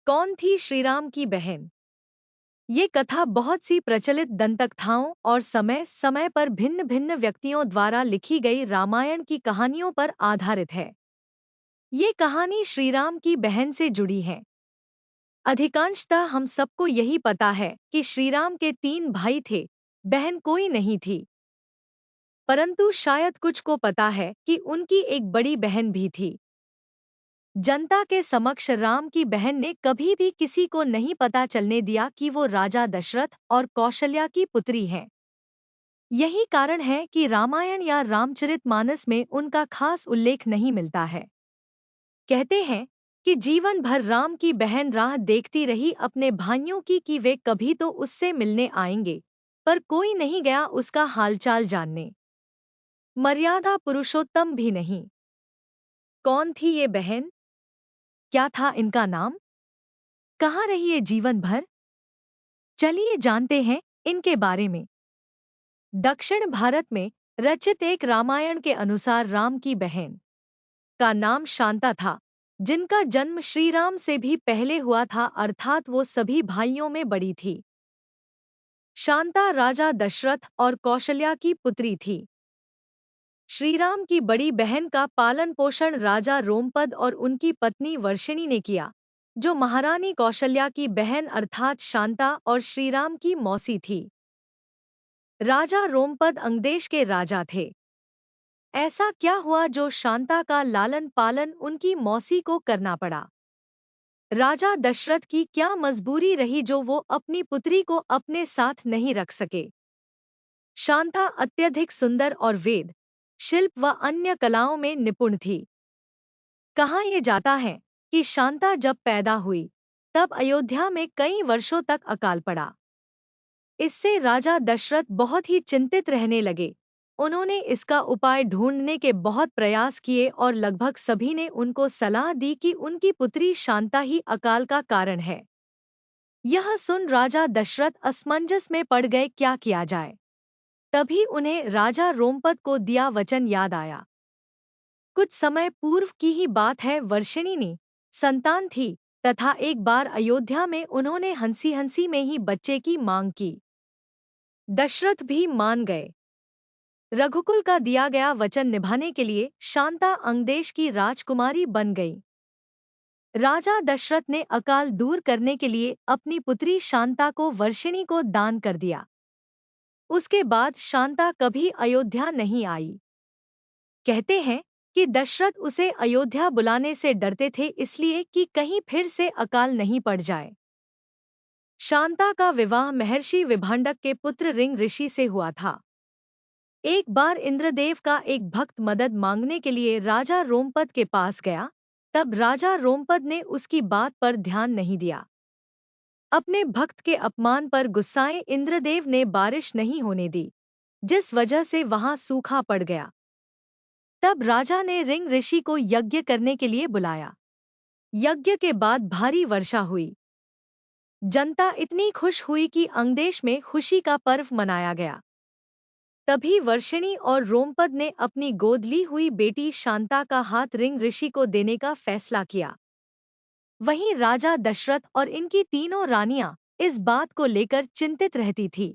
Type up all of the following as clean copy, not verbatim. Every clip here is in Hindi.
कौन थी श्रीराम की बहन? ये कथा बहुत सी प्रचलित दंतकथाओं और समय समय पर भिन्न भिन्न व्यक्तियों द्वारा लिखी गई रामायण की कहानियों पर आधारित है। ये कहानी श्रीराम की बहन से जुड़ी है। अधिकांशतः हम सबको यही पता है कि श्रीराम के 3 भाई थे, बहन कोई नहीं थी। परंतु शायद कुछ को पता है कि उनकी एक बड़ी बहन भी थी। जनता के समक्ष राम की बहन ने कभी भी किसी को नहीं पता चलने दिया कि वो राजा दशरथ और कौशल्या की पुत्री हैं। यही कारण है कि रामायण या रामचरितमानस में उनका खास उल्लेख नहीं मिलता है। कहते हैं कि जीवन भर राम की बहन राह देखती रही अपने भाइयों की कि वे कभी तो उससे मिलने आएंगे, पर कोई नहीं गया उसका हालचाल जानने। मर्यादा पुरुषोत्तम भी नहीं। कौन थी ये बहन? क्या था इनका नाम? कहाँ रही ये जीवन भर? चलिए जानते हैं इनके बारे में। दक्षिण भारत में रचित एक रामायण के अनुसार राम की बहन का नाम शांता था, जिनका जन्म श्री राम से भी पहले हुआ था, अर्थात वो सभी भाइयों में बड़ी थी। शांता राजा दशरथ और कौशल्या की पुत्री थी। श्रीराम की बड़ी बहन का पालन पोषण राजा रोमपद और उनकी पत्नी वर्षिणी ने किया, जो महारानी कौशल्या की बहन अर्थात शांता और श्रीराम की मौसी थी। राजा रोमपद अंगदेश के राजा थे। ऐसा क्या हुआ जो शांता का लालन पालन उनकी मौसी को करना पड़ा? राजा दशरथ की क्या मजबूरी रही जो वो अपनी पुत्री को अपने साथ नहीं रख सके? शांता अत्यधिक सुंदर और वेद, शिल्प व अन्य कलाओं में निपुण थी। कहा यह जाता है कि शांता जब पैदा हुई तब अयोध्या में कई वर्षों तक अकाल पड़ा। इससे राजा दशरथ बहुत ही चिंतित रहने लगे। उन्होंने इसका उपाय ढूंढने के बहुत प्रयास किए और लगभग सभी ने उनको सलाह दी कि उनकी पुत्री शांता ही अकाल का कारण है। यह सुन राजा दशरथ असमंजस में पड़ गए, क्या किया जाए। तभी उन्हें राजा रोमपद को दिया वचन याद आया। कुछ समय पूर्व की ही बात है, वर्षिणी ने संतान थी तथा एक बार अयोध्या में उन्होंने हंसी हंसी में ही बच्चे की मांग की। दशरथ भी मान गए। रघुकुल का दिया गया वचन निभाने के लिए शांता अंगदेश की राजकुमारी बन गई। राजा दशरथ ने अकाल दूर करने के लिए अपनी पुत्री शांता को वर्षिणी को दान कर दिया। उसके बाद शांता कभी अयोध्या नहीं आई। कहते हैं कि दशरथ उसे अयोध्या बुलाने से डरते थे, इसलिए कि कहीं फिर से अकाल नहीं पड़ जाए। शांता का विवाह महर्षि विभांडक के पुत्र रिंग ऋषि से हुआ था। एक बार इंद्रदेव का एक भक्त मदद मांगने के लिए राजा रोमपद के पास गया, तब राजा रोमपद ने उसकी बात पर ध्यान नहीं दिया। अपने भक्त के अपमान पर गुस्साए इंद्रदेव ने बारिश नहीं होने दी, जिस वजह से वहां सूखा पड़ गया। तब राजा ने रिंग ऋषि को यज्ञ करने के लिए बुलाया। यज्ञ के बाद भारी वर्षा हुई। जनता इतनी खुश हुई कि अंगदेश में खुशी का पर्व मनाया गया। तभी वर्षिणी और रोमपद ने अपनी गोद ली हुई बेटी शांता का हाथ रिंग ऋषि को देने का फैसला किया। वहीं राजा दशरथ और इनकी तीनों रानियां इस बात को लेकर चिंतित रहती थी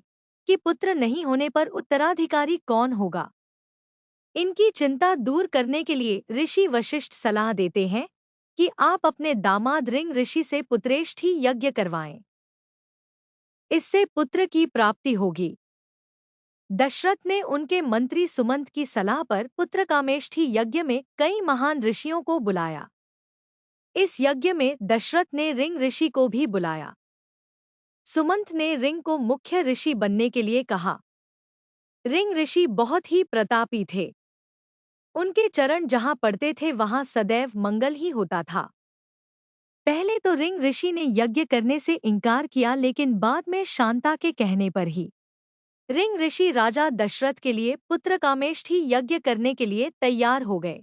कि पुत्र नहीं होने पर उत्तराधिकारी कौन होगा। इनकी चिंता दूर करने के लिए ऋषि वशिष्ठ सलाह देते हैं कि आप अपने दामाद रिंग ऋषि से पुत्रेष्ठी यज्ञ करवाएं। इससे पुत्र की प्राप्ति होगी। दशरथ ने उनके मंत्री सुमंत की सलाह पर पुत्रकामेष्ठी यज्ञ में कई महान ऋषियों को बुलाया। इस यज्ञ में दशरथ ने रिंग ऋषि को भी बुलाया। सुमंत ने रिंग को मुख्य ऋषि बनने के लिए कहा। रिंग ऋषि बहुत ही प्रतापी थे। उनके चरण जहां पड़ते थे वहां सदैव मंगल ही होता था। पहले तो रिंग ऋषि ने यज्ञ करने से इनकार किया, लेकिन बाद में शांता के कहने पर ही रिंग ऋषि राजा दशरथ के लिए पुत्रकामेष्ठी यज्ञ करने के लिए तैयार हो गए।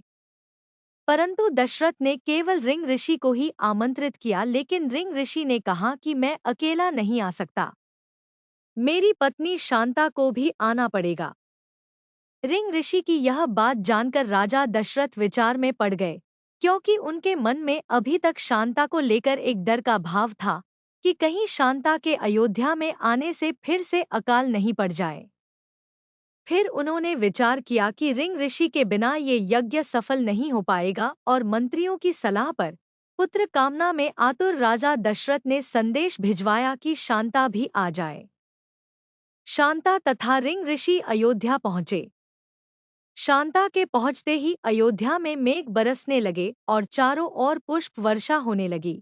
परंतु दशरथ ने केवल रिंग ऋषि को ही आमंत्रित किया, लेकिन रिंग ऋषि ने कहा कि मैं अकेला नहीं आ सकता, मेरी पत्नी शांता को भी आना पड़ेगा। रिंग ऋषि की यह बात जानकर राजा दशरथ विचार में पड़ गए। क्योंकि उनके मन में अभी तक शांता को लेकर एक डर का भाव था कि कहीं शांता के अयोध्या में आने से फिर से अकाल नहीं पड़ जाए। फिर उन्होंने विचार किया कि रिंग ऋषि के बिना ये यज्ञ सफल नहीं हो पाएगा और मंत्रियों की सलाह पर पुत्र कामना में आतुर राजा दशरथ ने संदेश भिजवाया कि शांता भी आ जाए। शांता तथा रिंग ऋषि अयोध्या पहुंचे। शांता के पहुंचते ही अयोध्या में मेघ बरसने लगे और चारों ओर पुष्प वर्षा होने लगी।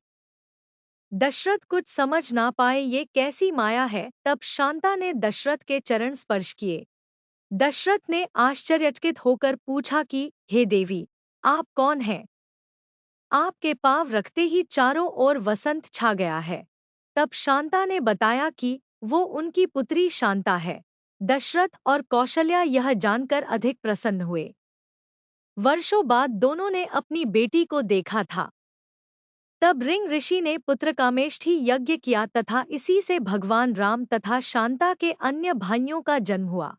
दशरथ कुछ समझ ना पाए ये कैसी माया है। तब शांता ने दशरथ के चरण स्पर्श किए। दशरथ ने आश्चर्यचकित होकर पूछा कि हे देवी, आप कौन हैं? आपके पांव रखते ही चारों ओर वसंत छा गया है। तब शांता ने बताया कि वो उनकी पुत्री शांता है। दशरथ और कौशल्या यह जानकर अधिक प्रसन्न हुए। वर्षों बाद दोनों ने अपनी बेटी को देखा था। तब रिंग ऋषि ने पुत्रकामेष्ठी यज्ञ किया तथा इसी से भगवान राम तथा शांता के अन्य भाइयों का जन्म हुआ।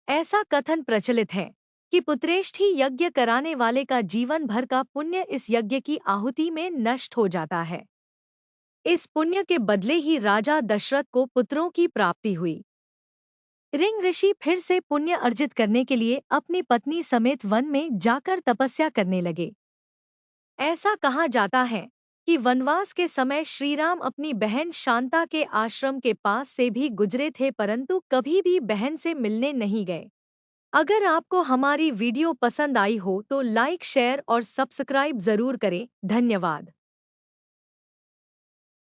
ऐसा कथन प्रचलित है कि पुत्रेष्ठी यज्ञ कराने वाले का जीवन भर का पुण्य इस यज्ञ की आहुति में नष्ट हो जाता है। इस पुण्य के बदले ही राजा दशरथ को पुत्रों की प्राप्ति हुई। रिंग ऋषि फिर से पुण्य अर्जित करने के लिए अपनी पत्नी समेत वन में जाकर तपस्या करने लगे। ऐसा कहा जाता है कि वनवास के समय श्रीराम अपनी बहन शांता के आश्रम के पास से भी गुजरे थे, परंतु कभी भी बहन से मिलने नहीं गए। अगर आपको हमारी वीडियो पसंद आई हो तो लाइक, शेयर और सब्सक्राइब जरूर करें। धन्यवाद।